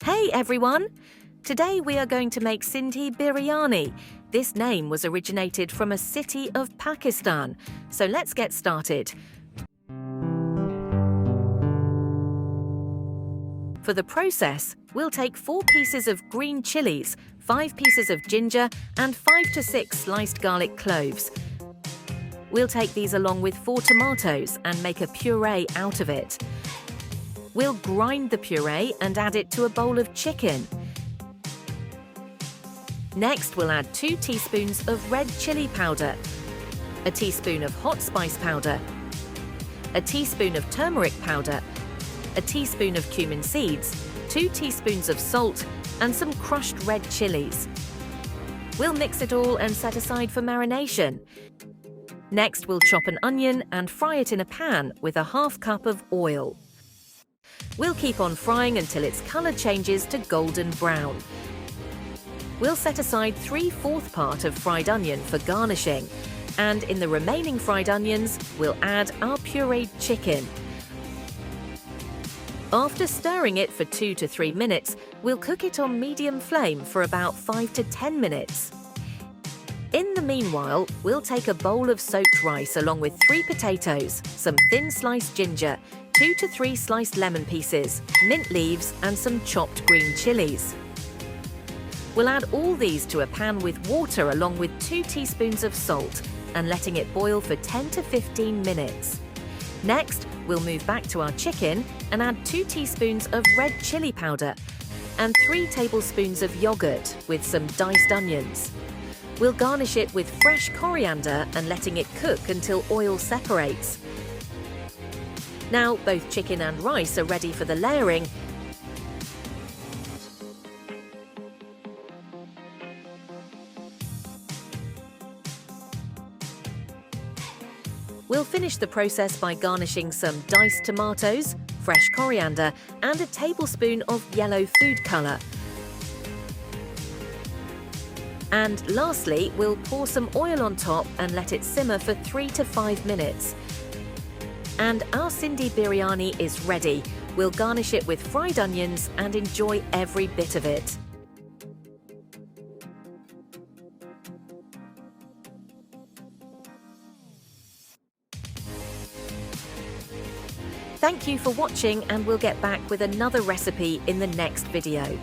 Hey everyone! Today we are going to make Sindhi Biryani. This name was originated from a city of Pakistan. So let's get started. For the process, we'll take 4 pieces of green chillies, 5 pieces of ginger, and 5 to 6 sliced garlic cloves. We'll take these along with 4 tomatoes and make a puree out of it. We'll grind the puree and add it to a bowl of chicken. Next, we'll add 2 teaspoons of red chilli powder, a teaspoon of hot spice powder, a teaspoon of turmeric powder, a teaspoon of cumin seeds, 2 teaspoons of salt, and some crushed red chillies. We'll mix it all and set aside for marination. Next, we'll chop an onion and fry it in a pan with a half cup of oil. We'll keep on frying until its colour changes to golden brown. We'll set aside 3/4 part of fried onion for garnishing, and in the remaining fried onions, we'll add our pureed chicken. After stirring it for 2 to 3 minutes, we'll cook it on medium flame for about 5 to 10 minutes. In the meanwhile, we'll take a bowl of soaked rice along with 3 potatoes, some thin sliced ginger, 2 to 3 sliced lemon pieces, mint leaves, and some chopped green chillies. We'll add all these to a pan with water along with 2 teaspoons of salt and letting it boil for 10 to 15 minutes. Next, we'll move back to our chicken and add 2 teaspoons of red chilli powder and 3 tablespoons of yogurt with some diced onions. We'll garnish it with fresh coriander and letting it cook until oil separates. Now, both chicken and rice are ready for the layering. We'll finish the process by garnishing some diced tomatoes, fresh coriander, and a tablespoon of yellow food colour. And lastly, we'll pour some oil on top and let it simmer for 3 to 5 minutes. And our Sindhi biryani is ready. We'll garnish it with fried onions and enjoy every bit of it. Thank you for watching, and we'll get back with another recipe in the next video.